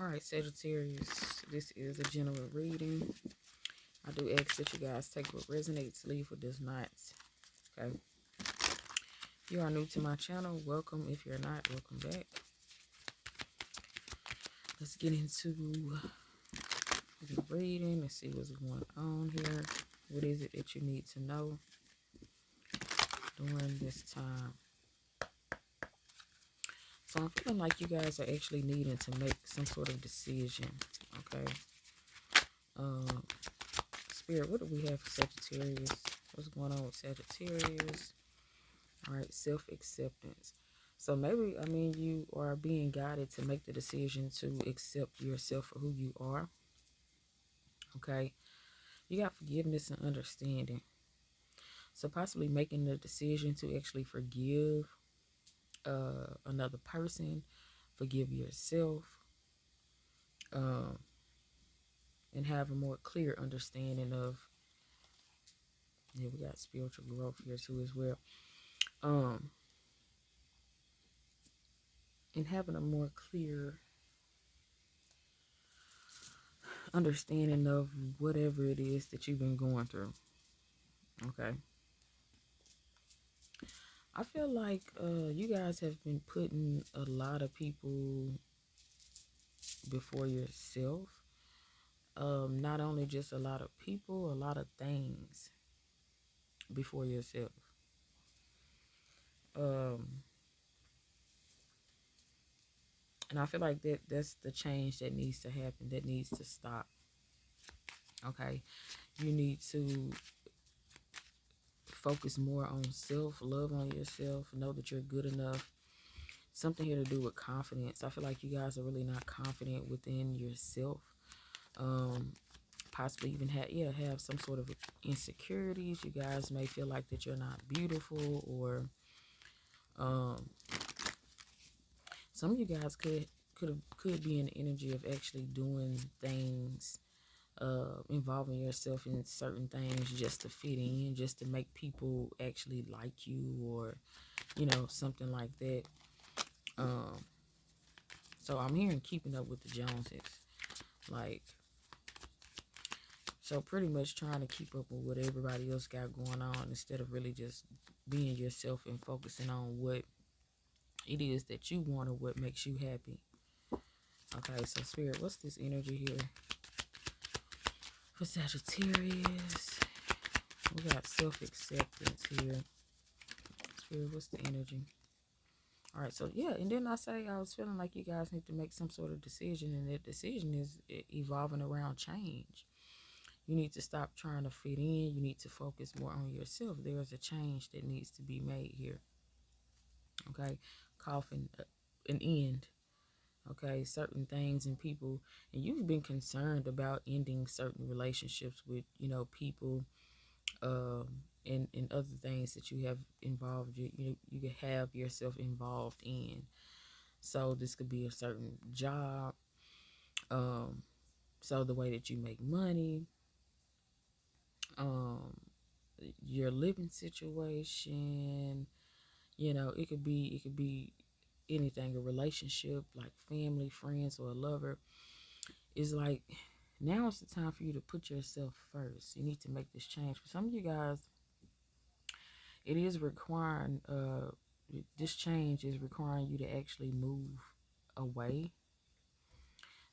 Alright, Sagittarius, this is a general reading. I do ask that you guys take what resonates, leave what does not. Okay. If you are new to my channel, welcome. If you're not, welcome back. Let's get into the reading and see what's going on here. What is it that you need to know during this time? So I'm feeling like you guys are actually needing to make some sort of decision. Okay. Spirit, what do we have for Sagittarius? What's going on with Sagittarius? All right, self-acceptance. So maybe, you are being guided to make the decision to accept yourself for who you are. Okay. You got forgiveness and understanding. So possibly making the decision to actually forgive another person, forgive yourself, and have a more clear understanding of, yeah, we got spiritual growth here too as well. And having a more clear understanding of whatever it is that you've been going through. Okay. I feel like you guys have been putting a lot of people before yourself. Not only just a lot of people, a lot of things before yourself. And I feel like that's the change that needs to happen, that needs to stop. Okay. You need to focus more on self, love on yourself, know that you're good enough. Something here to do with confidence. I feel like you guys are really not confident within yourself. Possibly even have some sort of insecurities. You guys may feel like that you're not beautiful, or some of you guys could be in the energy of actually doing things, involving yourself in certain things just to fit in, just to make people actually like you, or something like that. So I'm hearing keeping up with the Joneses, like, so pretty much trying to keep up with what everybody else got going on, instead of really just being yourself and focusing on what it is that you want or what makes you happy. Okay, so Spirit, what's this energy here for Sagittarius? We got self-acceptance here. Spirit, what's the energy? All right, so yeah, and then I was feeling like you guys need to make some sort of decision, and that decision is evolving around change. You need to stop trying to fit in. You need to focus more on yourself. There's a change that needs to be made here. Okay, coughing an end. Okay, certain things and people, and you've been concerned about ending certain relationships with people, and other things that you have involved you have yourself involved in. So this could be a certain job, so the way that you make money, your living situation, it could be anything, a relationship, like family, friends, or a lover. Is like, now is the time for you to put yourself first. You need to make this change. For some of you guys, it is requiring this change is requiring you to actually move away.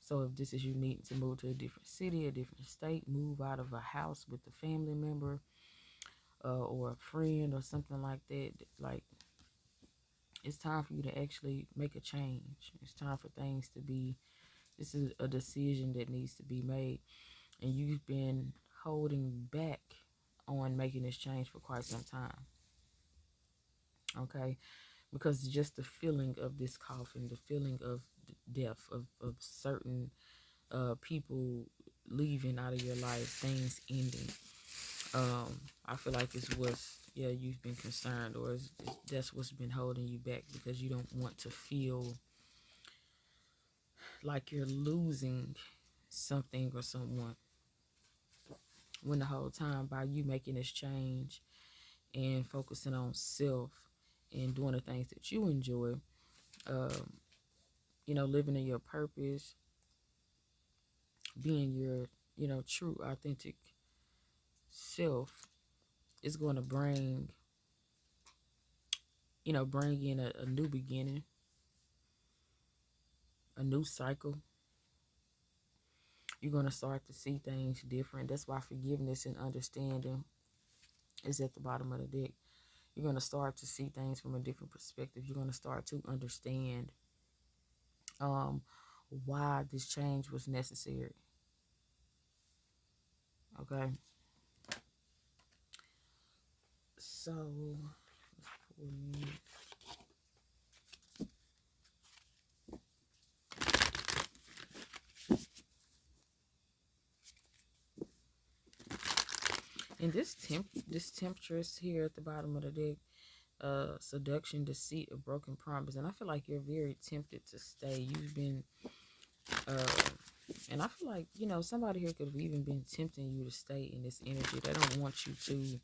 So if this is you needing to move to a different city, a different state, move out of a house with a family member, or a friend or something like that, like, it's time for you to actually make a change. It's time for things to be, this is a decision that needs to be made. And you've been holding back on making this change for quite some time. Okay, because just the feeling of this coughing, the feeling of death, of certain people leaving out of your life, things ending, I feel like it's what's, you've been concerned, or that's what's been holding you back, because you don't want to feel like you're losing something or someone, when the whole time, by you making this change and focusing on self and doing the things that you enjoy, living in your purpose, being your, true, authentic self is going to bring in a new beginning, a new cycle. You're going to start to see things different. That's why forgiveness and understanding is at the bottom of the deck. You're going to start to see things from a different perspective. You're going to start to understand um, why this change was necessary. Okay. So, let's pull in. And this temptress here at the bottom of the deck, seduction, deceit, a broken promise. And I feel like you're very tempted to stay. You've been and I feel like, somebody here could have even been tempting you to stay in this energy. They don't want you to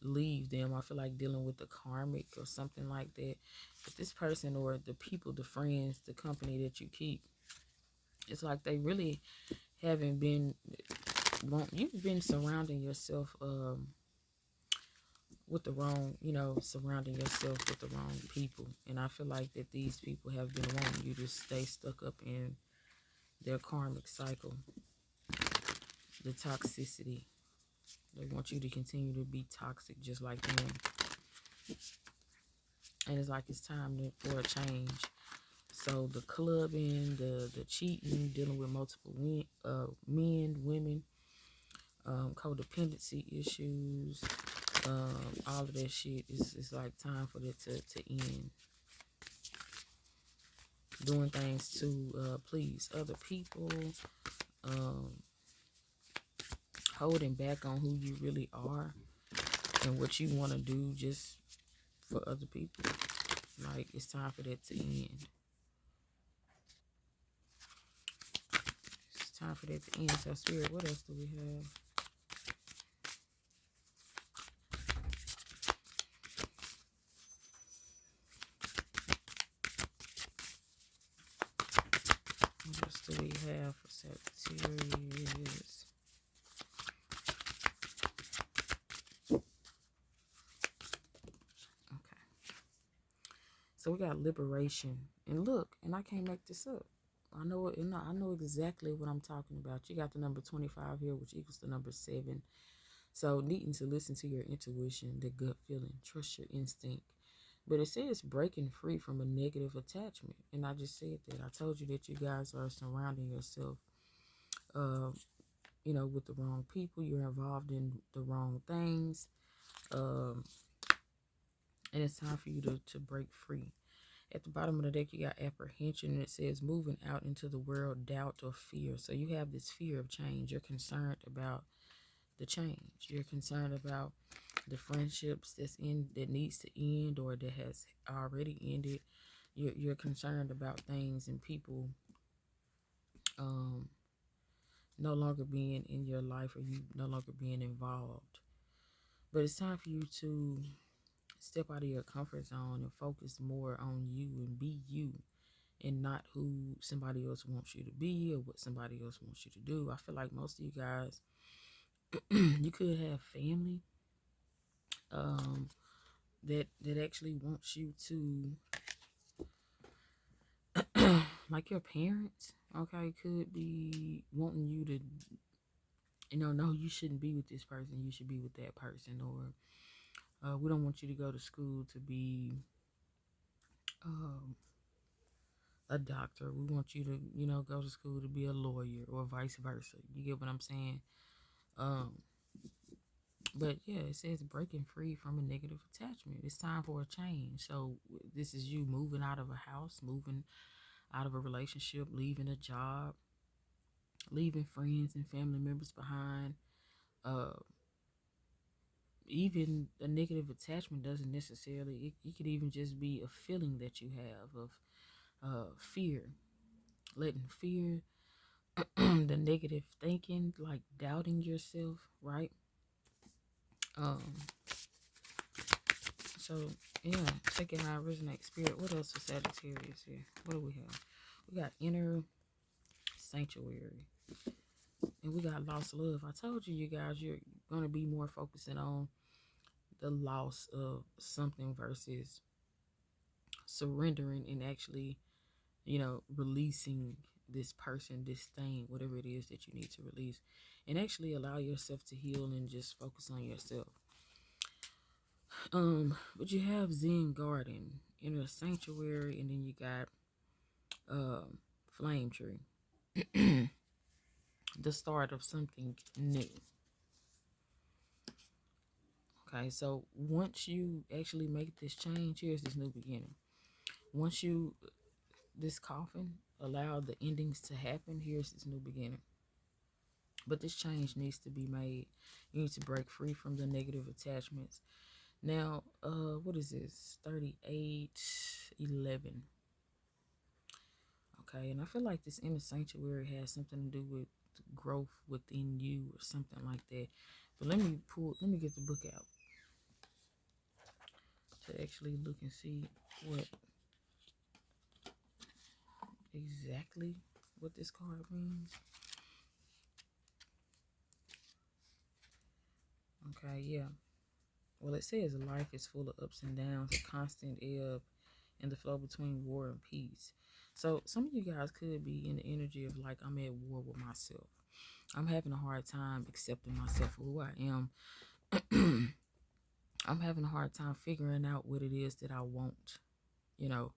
leave them. I feel like dealing with the karmic or something like that. But this person or the people, the friends, the company that you keep, it's like they really haven't been, you've been surrounding yourself with the wrong, surrounding yourself with the wrong people. And I feel like that these people have been wanting you to stay stuck up in their karmic cycle, the toxicity. They want you to continue to be toxic just like them. And it's like it's time for a change. So the clubbing, the cheating, dealing with multiple men, women, codependency issues, all of that shit is like time for that to end. Doing things to please other people, holding back on who you really are and what you want to do just for other people. Like, it's time for that to end. It's time for that to end. So, Spirit, what else do we have? What else do we have for Sagittarius? Okay. So we got liberation. And look, and I can't make this up. I know it. I know exactly what I'm talking about. You got the number 25 here, which equals the number 7. So needing to listen to your intuition, the gut feeling, trust your instinct. But it says breaking free from a negative attachment. And I just said that. I told you that you guys are surrounding yourself, with the wrong people. You're involved in the wrong things. And it's time for you to break free. At the bottom of the deck, you got apprehension, and it says moving out into the world, doubt or fear. So you have this fear of change. You're concerned about the change. You're concerned about the friendships that needs to end or that has already ended. You're concerned about things and people no longer being in your life or you no longer being involved. But it's time for you to step out of your comfort zone and focus more on you and be you and not who somebody else wants you to be or what somebody else wants you to do. I feel like most of you guys, you could have family that actually wants you to like your parents, okay, could be wanting you to, no, you shouldn't be with this person, you should be with that person, or we don't want you to go to school to be a doctor. We want you to, go to school to be a lawyer or vice versa. You get what I'm saying? But yeah, it says breaking free from a negative attachment. It's time for a change. So this is you moving out of a house, moving out of a relationship, leaving a job, leaving friends and family members behind. Even a negative attachment doesn't necessarily, it could even just be a feeling that you have of fear, letting fear, the negative thinking, like doubting yourself, right? So yeah, check it how it resonates. Spirit, what else for Sagittarius here? What do we have? We got inner sanctuary. And we got lost love. I told you, you guys, you're going to be more focusing on the loss of something versus surrendering and actually, releasing this person, this thing, whatever it is that you need to release, and actually allow yourself to heal and just focus on yourself. But you have Zen Garden, Inner Sanctuary, and then you got Flame Tree, the start of something new. Okay, so once you actually make this change, here's this new beginning. Once you, this coffin, allow the endings to happen, here's this new beginning. But this change needs to be made. You need to break free from the negative attachments. Now, what is this? 3811. Okay, and I feel like this inner sanctuary has something to do with growth within you or something like that. But let me get the book out to actually look and see what exactly what this card means. Okay, yeah. Well, it says life is full of ups and downs, a constant ebb and the flow between war and peace. So some of you guys could be in the energy of like, I'm at war with myself. I'm having a hard time accepting myself for who I am. I'm having a hard time figuring out what it is that I want, you know,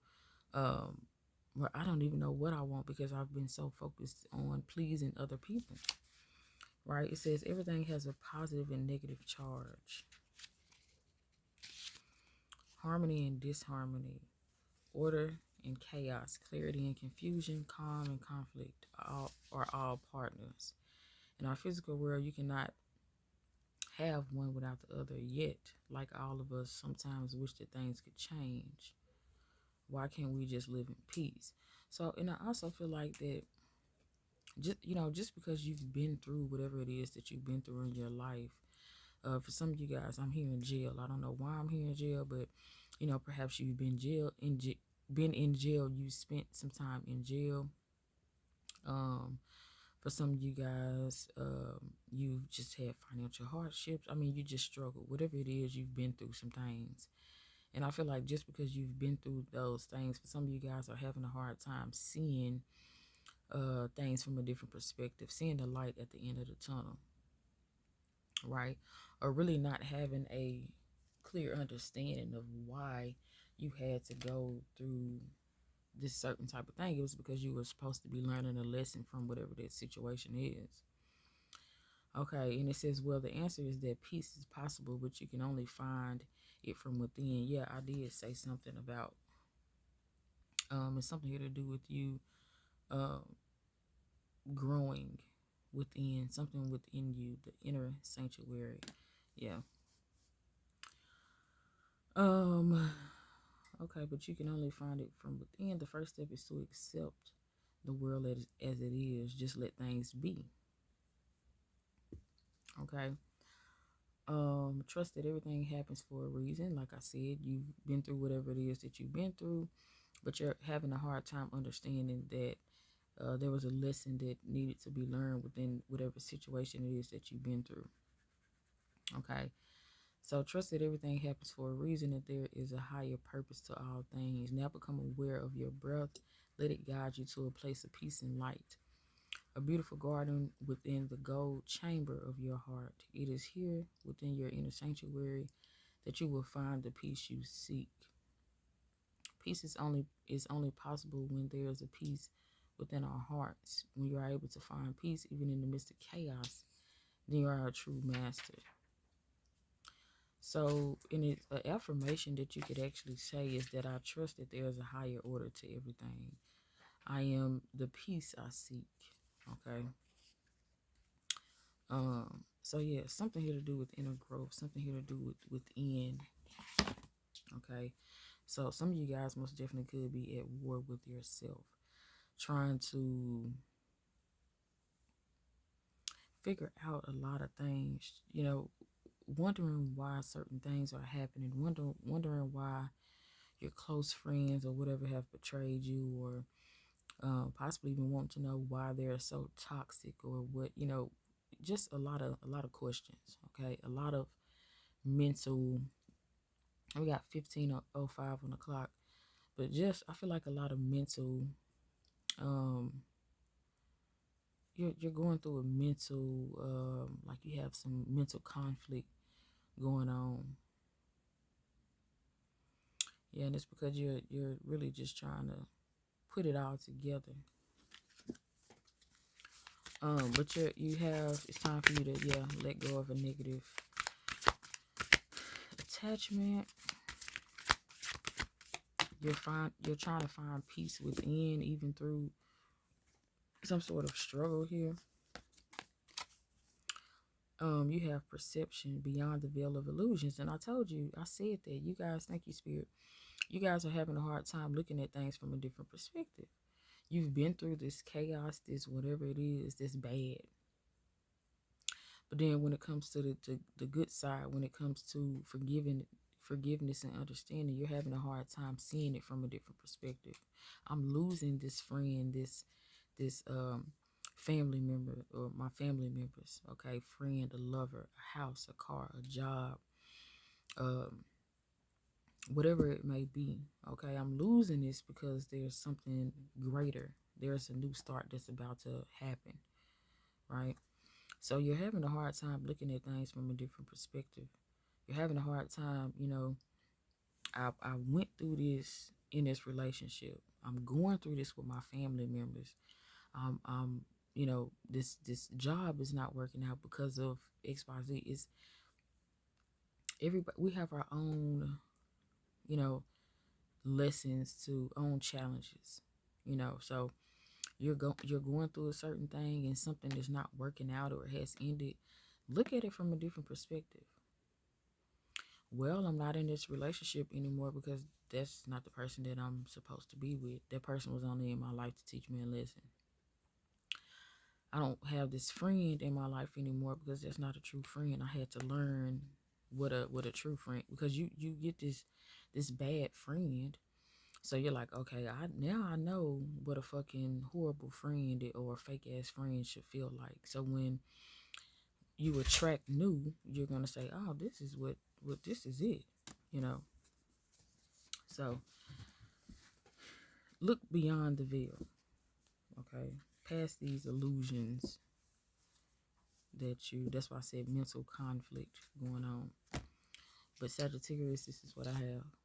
where I don't even know what I want because I've been so focused on pleasing other people, right? It says everything has a positive and negative charge. Harmony and disharmony, order and chaos, clarity and confusion, calm and conflict are all partners. In our physical world, you cannot have one without the other, yet, like all of us, sometimes wish that things could change. Why can't we just live in peace? So, and I also feel like that just because you've been through whatever it is that you've been through in your life, for some of you guys, I'm here in jail. I don't know why I'm here in jail, but perhaps you've been in jail. You spent some time in jail. Um, for some of you guys, you've just had financial hardships. I mean, you just struggled. Whatever it is, you've been through some things. And I feel like just because you've been through those things, for some of you guys are having a hard time seeing things from a different perspective, seeing the light at the end of the tunnel, right? Or really not having a clear understanding of why you had to go through this certain type of thing. It was because you were supposed to be learning a lesson from whatever that situation is. Okay, and it says, well, the answer is that peace is possible, but you can only find it from within. Yeah, I did say something about it's something here to do with you um growing within, something within you, the inner sanctuary. Yeah. Um okay, but you can only find it from within. The first step is to accept the world as it is. Just let things be. Okay. Trust that everything happens for a reason. Like I said, you've been through whatever it is that you've been through, but you're having a hard time understanding that there was a lesson that needed to be learned within whatever situation it is that you've been through. Okay. So trust that everything happens for a reason, that there is a higher purpose to all things. Now become aware of your breath. Let it guide you to a place of peace and light. A beautiful garden within the gold chamber of your heart. It is here within your inner sanctuary that you will find the peace you seek. Peace is only possible when there is a peace within our hearts. When you are able to find peace even in the midst of chaos, then you are a true master. So, in it, an affirmation that you could actually say is that I trust that there is a higher order to everything. I am the peace I seek. Okay. So yeah, something here to do with inner growth, something here to do with within. Okay. So some of you guys most definitely could be at war with yourself, trying to figure out a lot of things, wondering why certain things are happening, wondering why your close friends or whatever have betrayed you, or Possibly even want to know why they're so toxic or what, just a lot of questions. Okay, a lot of mental. We got 15:05 on the clock, but just I feel like a lot of mental. Um, you're going through a mental, like you have some mental conflict going on. Yeah, and it's because you're really just trying to put it all together. But it's time for you to let go of a negative attachment. You're trying to find peace within, even through some sort of struggle here. You have perception beyond the veil of illusions, and I told you, I said that you guys, thank you, Spirit. You guys are having a hard time looking at things from a different perspective. You've been through this chaos, this whatever it is, this bad. But then when it comes to the good side, when it comes to forgiveness and understanding, you're having a hard time seeing it from a different perspective. I'm losing this friend, this family member, or my family members, okay, friend, a lover, a house, a car, a job, um, whatever it may be. Okay, I'm losing this because there's something greater. There's a new start that's about to happen, right? So you're having a hard time looking at things from a different perspective. You're having a hard time, I went through this in this relationship. I'm going through this with my family members. This job is not working out because of XYZ. Is everybody, we have our own, you know, lessons to own challenges, so you're going through a certain thing and something is not working out or has ended. Look at it from a different perspective. Well, I'm not in this relationship anymore because that's not the person that I'm supposed to be with. That person was only in my life to teach me a lesson. I don't have this friend in my life anymore because that's not a true friend. I had to learn what a true friend, because you get this bad friend. So you're like, okay, I know what a fucking horrible friend or a fake ass friend should feel like. So when you attract new, you're gonna say, oh, this is what this is it, you know. So look beyond the veil, okay? Past these illusions that's why I said mental conflict going on. But Sagittarius, this is what I have.